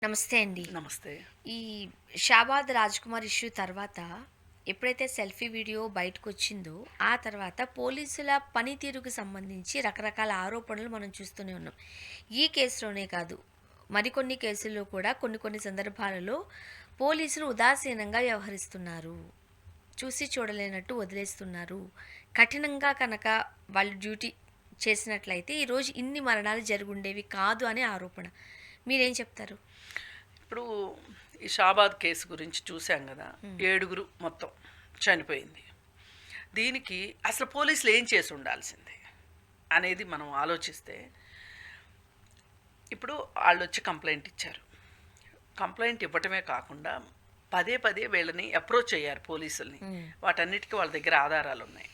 నమస్తే అండి. నమస్తే. ఈ 'షాబాద్ రాజ్‌కుమార్' ఇష్యూ తర్వాత ఎప్పుడైతే సెల్ఫీ వీడియో బయటకొచ్చిందో, ఆ తర్వాత పోలీసుల పనితీరుకు సంబంధించి రకరకాల ఆరోపణలు మనం చూస్తూనే ఉన్నాం. ఈ కేసులోనే కాదు, మరికొన్ని కేసుల్లో కూడా కొన్ని కొన్ని సందర్భాలలో పోలీసులు ఉదాసీనంగా వ్యవహరిస్తున్నారు. చూసి చూడలేనట్టు వదిలేస్తున్నారు. కఠినంగా కనుక వాళ్ళు డ్యూటీ చేసినట్లయితే ఈరోజు ఇన్ని మరణాలు జరుగుండేవి కాదు అనే ఆరోపణ. మీరేం చెప్తారు? ఇప్పుడు ఈ షాబాద్ కేసు గురించి చూసాం కదా. 7 మొత్తం చనిపోయింది. దీనికి అసలు పోలీసులు ఏం చేసి ఉండాల్సింది అనేది మనం ఆలోచిస్తే, ఇప్పుడు వాళ్ళు వచ్చి కంప్లైంట్ ఇచ్చారు. కంప్లైంట్ ఇవ్వటమే కాకుండా పదే పదే వీళ్ళని అప్రోచ్ అయ్యారు పోలీసుల్ని. వాటన్నిటికీ వాళ్ళ దగ్గర ఆధారాలు ఉన్నాయి.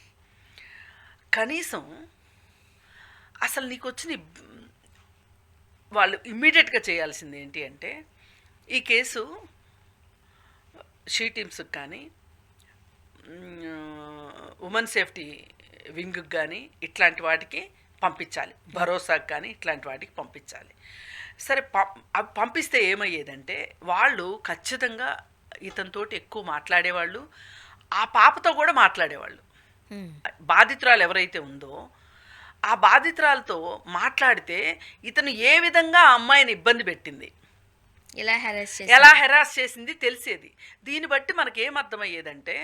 కనీసం అసలు నీకు వచ్చిన వాళ్ళు ఇమ్మీడియట్గా చేయాల్సింది ఏంటి అంటే, ఈ కేసు షీ టీమ్స్కి కానీ ఉమెన్ సేఫ్టీ వింగ్కి కానీ ఇట్లాంటి వాటికి పంపించాలి. భరోసాకి కానీ ఇట్లాంటి వాటికి పంపించాలి. సరే, అవి పంపిస్తే ఏమయ్యేదంటే వాళ్ళు ఖచ్చితంగా ఇతనితోటి ఎక్కువ మాట్లాడేవాళ్ళు, ఆ పాపతో కూడా మాట్లాడేవాళ్ళు. బాధితురాలు ఎవరైతే ఉందో ఆ బాధితురాలతో మాట్లాడితే ఇతను ఏ విధంగా ఆ అమ్మాయిని ఇబ్బంది పెట్టింది, ఎలా హెరాస్ చేసింది తెలిసేది. దీన్ని బట్టి మనకి ఏం అర్థమయ్యేదంటే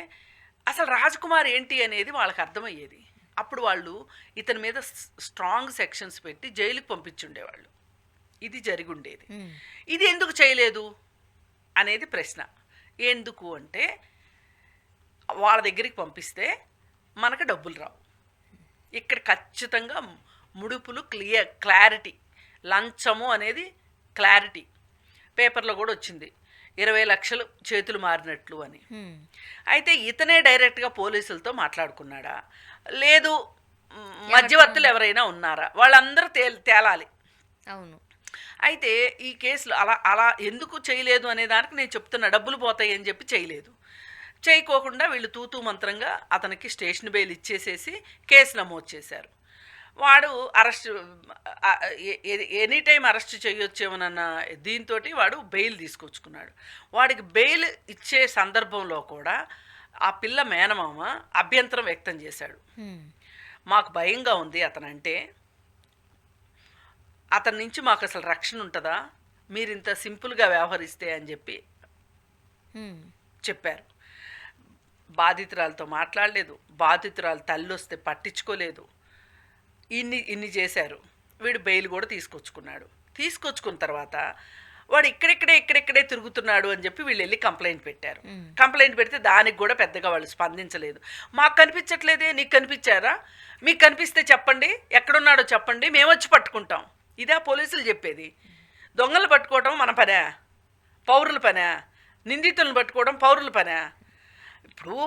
అసలు రాజ్కుమార్ ఏంటి అనేది వాళ్ళకి అర్థమయ్యేది. అప్పుడు వాళ్ళు ఇతని మీద స్ట్రాంగ్ సెక్షన్స్ పెట్టి జైలుకి పంపించుండేవాళ్ళు. ఇది జరిగి ఉండేది. ఇది ఎందుకు చేయలేదు అనేది ప్రశ్న. ఎందుకు అంటే వాళ్ళ దగ్గరికి పంపిస్తే మనకు డబ్బులు రావు. ఇక్కడ ఖచ్చితంగా ముడుపులు క్లారిటీ, లంచము అనేది క్లారిటీ పేపర్లో కూడా వచ్చింది. 20 లక్షలు చేతులు మారినట్లు అని. అయితే ఇతనే డైరెక్ట్గా పోలీసులతో మాట్లాడుకున్నాడా, లేదు మధ్యవర్తులు ఎవరైనా ఉన్నారా, వాళ్ళందరూ తేలాలి. అవును. అయితే ఈ కేసులు అలా ఎందుకు చేయలేదు అనే దానికి నేను చెప్తున్నా. డబ్బులు పోతాయి అని చెప్పి చేయలేదు. చేయకోకుండా వీళ్ళు తూతూ మంత్రంగా అతనికి స్టేషన్ బెయిల్ ఇచ్చేసేసి కేసు నమోదు చేశారు. వాడు అరెస్ట్ ఎనీ టైం అరెస్ట్ చేయొచ్చేమోనన్న దీంతో వాడు బెయిల్ తీసుకొచ్చుకున్నాడు. వాడికి బెయిల్ ఇచ్చే సందర్భంలో కూడా ఆ పిల్ల మేనమామ అభ్యంతరం వ్యక్తం చేశాడు. మాకు భయంగా ఉంది అతనంటే, అతని నుంచి మాకు అసలు రక్షణ ఉంటుందా, మీరు ఇంత సింపుల్గా వ్యవహరిస్తే అని చెప్పి చెప్పారు. బాధితురాలతో మాట్లాడలేదు, బాధితురాలు తల్లి వస్తే పట్టించుకోలేదు. ఇన్ని చేశారు. వీడు బెయిల్ కూడా తీసుకొచ్చుకున్న తర్వాత వాడు ఇక్కడెక్కడే తిరుగుతున్నాడు అని చెప్పి వీళ్ళు వెళ్ళి కంప్లైంట్ పెట్టారు. కంప్లైంట్ పెడితే దానికి కూడా పెద్దగా వాళ్ళు స్పందించలేదు. మాకు కనిపించట్లేదే, నీకు కనిపించారా, మీకు కనిపిస్తే చెప్పండి, ఎక్కడున్నాడో చెప్పండి, మేము వచ్చి పట్టుకుంటాం. ఇదే పోలీసులు చెప్పేది. దొంగలు పట్టుకోవడం మన పనే, పౌరుల పనే. నిందితులను పట్టుకోవడం పౌరుల పనే. ఇప్పుడు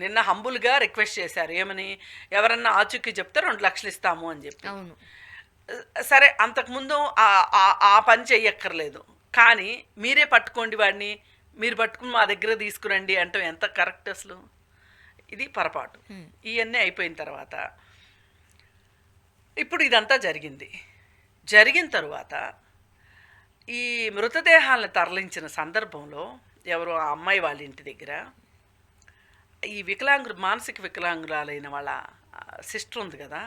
నిన్న హంబుల్గా రిక్వెస్ట్ చేశారు, ఏమని, ఎవరన్నా ఆచూకీ చెప్తే 2 లక్షలు ఇస్తాము అని చెప్పి. అవును. సరే, అంతకుముందు ఆ పని చెయ్యక్కర్లేదు, కానీ మీరే పట్టుకోండి వాడిని, మీరు పట్టుకుని మా దగ్గర తీసుకురండి అంటే ఎంత కరెక్ట్ అసలు? ఇది పొరపాటు. ఇవన్నీ అయిపోయిన తర్వాత ఇప్పుడు ఇదంతా జరిగిన తర్వాత ఈ మృతదేహాలను తరలించిన సందర్భంలో ఎవరో ఆ అమ్మాయి వాళ్ళ ఇంటి దగ్గర ఈ మానసిక వికలాంగురాలైన వాళ్ళ సిస్టర్ ఉంది కదా,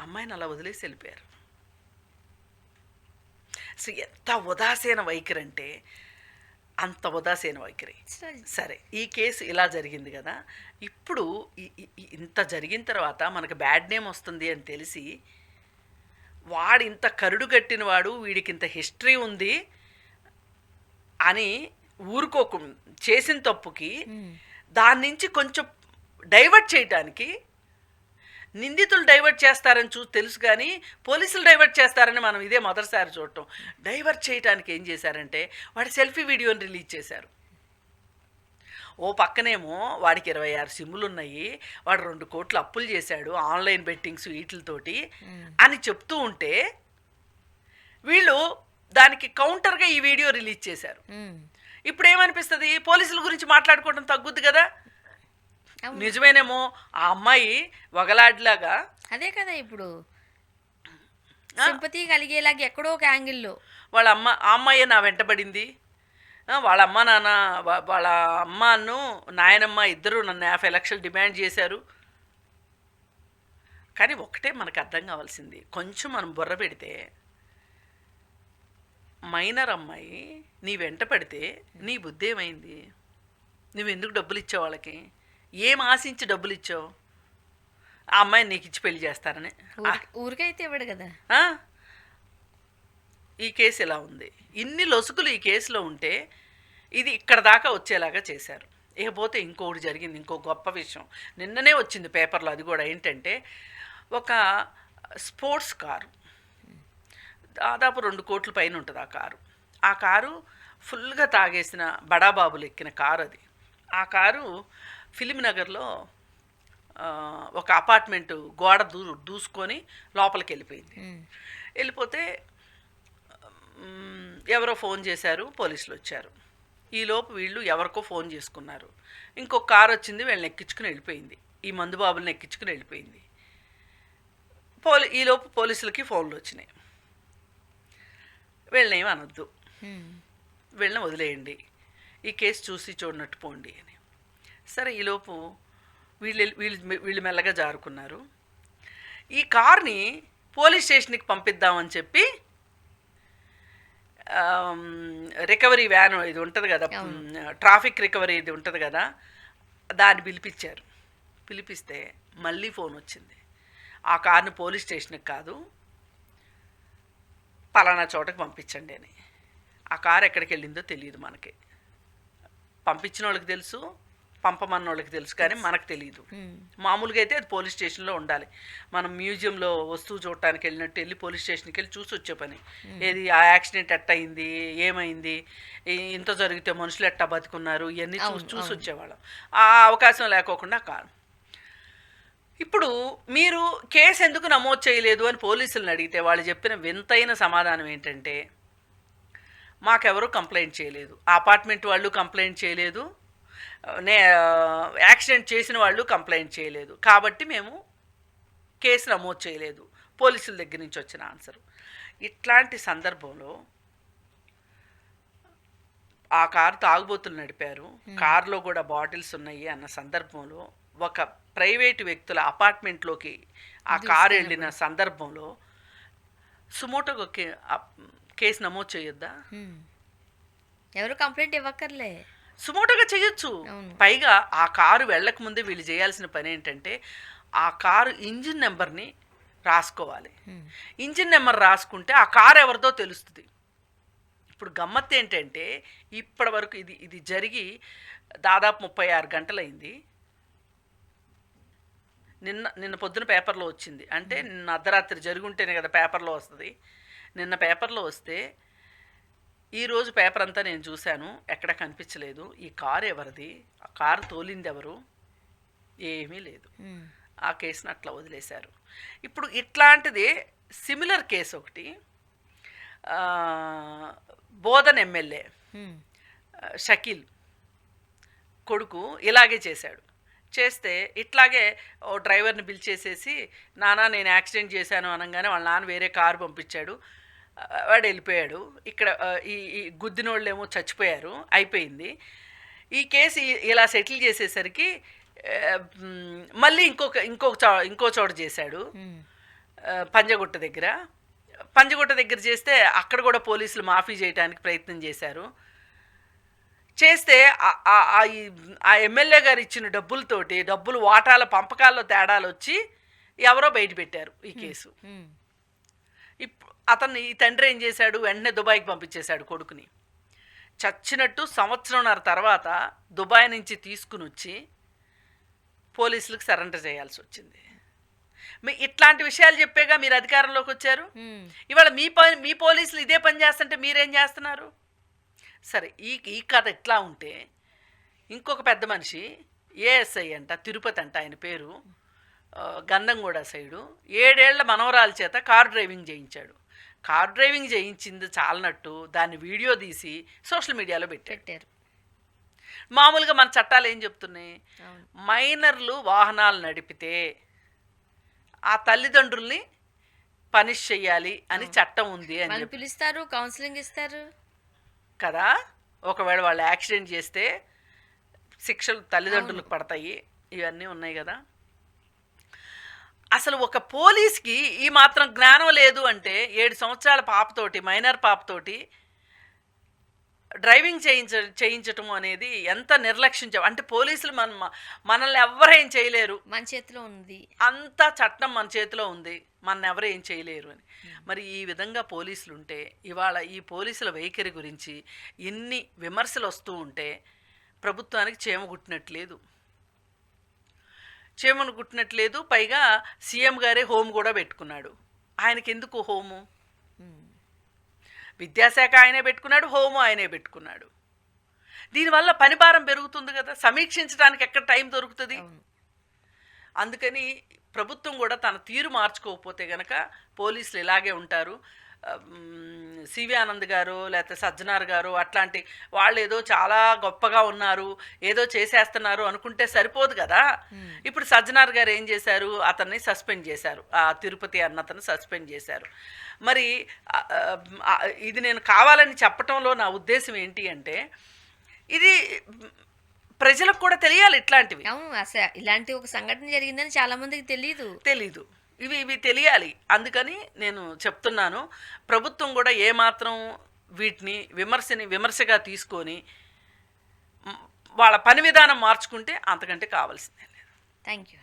అమ్మాయిని అలా వదిలేసి వెళ్ళిపోయారు. సో ఎంత ఉదాసీన వైఖరి అంటే అంత ఉదాసీన వైఖరి. సరే, ఈ కేసు ఇలా జరిగింది కదా, ఇప్పుడు ఇంత జరిగిన తర్వాత మనకు బ్యాడ్ నేమ్ వస్తుంది అని తెలిసి వాడు ఇంత కరుడు కట్టిన వాడు, వీడికి ఇంత హిస్టరీ ఉంది అని చేసిన తప్పుకి దాని నుంచి కొంచెం డైవర్ట్ చేయడానికి, నిందితులు డైవర్ట్ చేస్తారని తెలుసు, కానీ పోలీసులు డైవర్ట్ చేస్తారని మనం ఇదే మొదటిసారి చూడటం. డైవర్ట్ చేయడానికి ఏం చేశారంటే వాడి సెల్ఫీ వీడియోని రిలీజ్ చేశారు. ఓ పక్కనేమో వాడికి 26 సిమ్ములు ఉన్నాయి, వాడు 2 కోట్లు అప్పులు చేశాడు ఆన్లైన్ బెట్టింగ్స్ వీటితోటి అని చెప్తూ ఉంటే, వీళ్ళు దానికి కౌంటర్గా ఈ వీడియో రిలీజ్ చేశారు. ఇప్పుడు ఏమనిపిస్తుంది, పోలీసుల గురించి మాట్లాడుకోవడం తగ్గుద్ది కదా. నిజమేనేమో, ఆ అమ్మాయి వగలాడిలాగా అదే కదా ఇప్పుడు సింపతి కలిగేలాగా ఎక్కడో ఒక యాంగిల్లో వాళ్ళ ఆ అమ్మాయి నా వెంటబడింది, వాళ్ళ అమ్మ నాన్న వాళ్ళ అమ్మను నాయనమ్మ ఇద్దరు నన్ను 50 లక్షలు డిమాండ్ చేశారు. కానీ ఒకటే మనకు అర్థం కావాల్సింది, కొంచెం మనం బుర్ర పెడితే మైనర్ అమ్మాయి నీ వెంట పడితే నీ బుద్ధి ఏమైంది? నువ్వు ఎందుకు డబ్బులు ఇచ్చావు వాళ్ళకి? ఏం ఆశించి డబ్బులు ఇచ్చావు? ఆ అమ్మాయిని నీకు ఇచ్చి పెళ్లి చేస్తారని. ఊరికైతే ఇవ్వడు కదా. ఆ? ఈ కేసు ఎలా ఉంది? ఇన్ని లొసుగులు ఈ కేసులో ఉంటే ఇది ఇక్కడ దాకా వచ్చేలాగా చేశారు. ఇకపోతే ఇంకొకటి జరిగింది, ఇంకో గొప్ప విషయం నిన్ననే వచ్చింది పేపర్లో. అది కూడా ఏంటంటే, ఒక స్పోర్ట్స్ కారు, దాదాపు 2 కోట్ల పైన ఉంటుంది ఆ కారు. ఆ కారు ఫుల్గా తాగేసిన బడాబాబులు ఎక్కిన కారు అది. ఆ కారు ఫిలిం నగర్లో ఒక అపార్ట్మెంట్ గోడ దూసుకొని లోపలికి వెళ్ళిపోయింది. వెళ్ళిపోతే ఎవరో ఫోన్ చేశారు, పోలీసులు వచ్చారు. ఈలోపు వీళ్ళు ఎవరికో ఫోన్ చేసుకున్నారు. ఇంకొక కారు వచ్చింది, వీళ్ళని ఎక్కించుకుని వెళ్ళిపోయింది. ఈ మందుబాబుల్ని ఎక్కించుకుని వెళ్ళిపోయింది. ఈలోపు పోలీసులకి ఫోన్లు వచ్చినాయి, వీళ్ళని ఏమి అనొద్దు, వీళ్ళని వదిలేయండి, ఈ కేసు చూసి చూడనట్టు పోండి అని. సరే, ఈలోపు వీళ్ళు మెల్లగా జారుకున్నారు. ఈ కార్ని పోలీస్ స్టేషన్కి పంపిద్దామని చెప్పి రికవరీ వ్యాన్ ఇది ఉంటుంది కదా, ట్రాఫిక్ రికవరీ ఇది ఉంటుంది కదా, దాన్ని పిలిపించారు. పిలిపిస్తే మళ్ళీ ఫోన్ వచ్చింది, ఆ కార్ని పోలీస్ స్టేషన్కి కాదు పలానా చోటకి పంపించండి అని. ఆ కారు ఎక్కడికి వెళ్ళిందో తెలియదు మనకి. పంపించిన వాళ్ళకి తెలుసు, పంపమన్న వాళ్ళకి తెలుసు, కానీ మనకు తెలియదు. మామూలుగా అయితే అది పోలీస్ స్టేషన్లో ఉండాలి. మనం మ్యూజియంలో వస్తువు చూడటానికి వెళ్ళినట్టు వెళ్ళి పోలీస్ స్టేషన్కి వెళ్ళి చూసి వచ్చే పని. ఏది ఆ యాక్సిడెంట్ ఎట్టయింది, ఏమైంది, ఇంత జరిగితే మనుషులు ఎట్టా బతుకున్నారు, ఇవన్నీ చూసి వచ్చేవాళ్ళం. ఆ అవకాశం లేకోకుండా కాదు. ఇప్పుడు మీరు కేసు ఎందుకు నమోదు చేయలేదు అని పోలీసులను అడిగితే వాళ్ళు చెప్పిన వింతైన సమాధానం ఏంటంటే, మాకెవరూ కంప్లైంట్ చేయలేదు, ఆ అపార్ట్మెంట్ వాళ్ళు కంప్లైంట్ చేయలేదు, యాక్సిడెంట్ చేసిన వాళ్ళు కంప్లైంట్ చేయలేదు, కాబట్టి మేము కేసు నమోదు చేయలేదు. పోలీసుల దగ్గర నుంచి వచ్చిన ఆన్సర్. ఇట్లాంటి సందర్భంలో ఆ కారు తాగుబోతులు నడిపారు, కారులో కూడా బాటిల్స్ ఉన్నాయి అన్న సందర్భంలో ఒక ప్రైవేటు వ్యక్తుల అపార్ట్మెంట్లోకి ఆ కారు వెళ్ళిన సందర్భంలో సుమోటోగా కేసు నమోదు చేయొద్దా? ఎవరు కంప్లైంట్ ఇవ్వక్కర్లే, సుమోటోగా చేయొచ్చు. పైగా ఆ కారు వెళ్ళక ముందే వీళ్ళు చేయాల్సిన పని ఏంటంటే, ఆ కారు ఇంజిన్ నెంబర్ని రాసుకోవాలి. ఇంజిన్ నెంబర్ రాసుకుంటే ఆ కారు ఎవరిదో తెలుస్తుంది. ఇప్పుడు గమ్మత్తు ఏంటంటే, ఇప్పటి వరకు ఇది జరిగి దాదాపు 36 గంటలైంది. నిన్న పొద్దున పేపర్లో వచ్చింది. అంటే నిన్న అర్ధరాత్రి జరుగుంటేనే కదా పేపర్లో వస్తుంది. నిన్న పేపర్లో వస్తే ఈరోజు పేపర్ అంతా నేను చూశాను, ఎక్కడ కనిపించలేదు. ఈ కారు ఎవరిది, ఆ కారు తోలింది ఎవరు, ఏమీ లేదు. ఆ కేసును అట్లా వదిలేశారు. ఇప్పుడు ఇట్లాంటిదే సిమిలర్ కేసు ఒకటి బోధన్ ఎమ్మెల్యే షకీల్ కొడుకు ఇలాగే చేశాడు. చేస్తే ఇట్లాగే ఓ డ్రైవర్ని పిలిచేసేసి, నాన్న నేను యాక్సిడెంట్ చేశాను అనగానే వాళ్ళ నాన్న వేరే కారు పంపించాడు, వాడు వెళ్ళిపోయాడు. ఇక్కడ ఈ గుద్దినోళ్ళేమో చచ్చిపోయారు, అయిపోయింది. ఈ కేసు ఇలా సెటిల్ చేసేసరికి మళ్ళీ ఇంకో చోట చేశాడు, పంజగుట్ట దగ్గర చేస్తే అక్కడ కూడా పోలీసులు మాఫీ చేయడానికి ప్రయత్నం చేశారు. చేస్తే ఆ ఎమ్మెల్యే గారు ఇచ్చిన డబ్బులు వాటాల పంపకాల్లో తేడాలు వచ్చి ఎవరో బయట పెట్టారు ఈ కేసు. ఈ తండ్రి ఏం చేశాడు, వెంటనే దుబాయ్కి పంపించేశాడు కొడుకుని. చచ్చినట్టు 1.5 సంవత్సరం తర్వాత దుబాయ్ నుంచి తీసుకుని వచ్చి పోలీసులకు సరెండర్ చేయాల్సి వచ్చింది. ఇట్లాంటి విషయాలు చెప్పేగా మీరు అధికారంలోకి వచ్చారు. ఇవాళ మీ పోలీసులు ఇదే పని చేస్తుంటే మీరేం చేస్తున్నారు? సరే, ఈ కథ ఎట్లా ఉంటే, ఇంకొక పెద్ద మనిషి ఏఎస్ఐ అంట, తిరుపతి అంట ఆయన పేరు, గంధంగూడ సైడు 7 ఏళ్ల మనవరాల చేత కారు డ్రైవింగ్ చేయించాడు. కారు డ్రైవింగ్ చేయించింది చాలనట్టు దాన్ని వీడియో తీసి సోషల్ మీడియాలో పెట్టారు. మామూలుగా మన చట్టాలు ఏం చెప్తున్నాయి, మైనర్లు వాహనాలు నడిపితే ఆ తల్లిదండ్రుల్ని పనిష్ చెయ్యాలి అని చట్టం ఉంది అని పిలుస్తారు, కౌన్సిలింగ్ ఇస్తారు కదా. ఒకవేళ వాళ్ళు యాక్సిడెంట్ చేస్తే శిక్షలు తల్లిదండ్రులకు పడతాయి, ఇవన్నీ ఉన్నాయి కదా. అసలు ఒక పోలీస్కి ఈ మాత్రం జ్ఞానం లేదు అంటే 7 సంవత్సరాల పాపతోటి, మైనర్ పాపతోటి డ్రైవింగ్ చేయించటం అనేది ఎంత నిర్లక్ష్యం. అంటే పోలీసులు మనల్ని ఎవరేం చేయలేరు, మన చేతిలో ఉంది, అంతా చట్టం మన చేతిలో ఉంది, మన ఎవరు ఏం చేయలేరు అని. మరి ఈ విధంగా పోలీసులు ఉంటే ఇవాళ ఈ పోలీసుల వైఖరి గురించి ఇన్ని విమర్శలు వస్తూ ఉంటే ప్రభుత్వానికి చీమను గుట్టినట్లేదు. పైగా సీఎం గారే హోమ్ కూడా పెట్టుకున్నాడు. ఆయనకి ఎందుకు హోము? విద్యాశాఖ ఆయనే పెట్టుకున్నాడు, హోము ఆయనే పెట్టుకున్నాడు. దీనివల్ల పనిభారం పెరుగుతుంది కదా, సమీక్షించడానికి ఎక్కడ టైం దొరుకుతుంది? అందుకని ప్రభుత్వం కూడా తన తీరు మార్చుకోకపోతే గనక పోలీసులు ఇలాగే ఉంటారు. సివి ఆనంద్ గారు లేకపోతే సజ్జనార్ గారు అట్లాంటి వాళ్ళు ఏదో చాలా గొప్పగా ఉన్నారు, ఏదో చేసేస్తున్నారు అనుకుంటే సరిపోదు కదా. ఇప్పుడు సజ్జనార్ గారు ఏం చేశారు? అతన్ని సస్పెండ్ చేశారు, ఆ తిరుపతి అన్నతను సస్పెండ్ చేశారు. మరి ఇది నేను కావాలని చెప్పటంలో నా ఉద్దేశం ఏంటి అంటే, ఇది ప్రజలకు కూడా తెలియాలి ఇట్లాంటివి. అసలు ఇలాంటి ఒక సంఘటన జరిగిందని చాలా మందికి తెలీదు. ఇవి తెలియాలి. అందుకని నేను చెప్తున్నాను, ప్రభుత్వం కూడా ఏమాత్రం వీటిని విమర్శగా తీసుకొని వాళ్ళ పని విధానం మార్చుకుంటే అంతకంటే కావాల్సిందే లేదు. Thank you.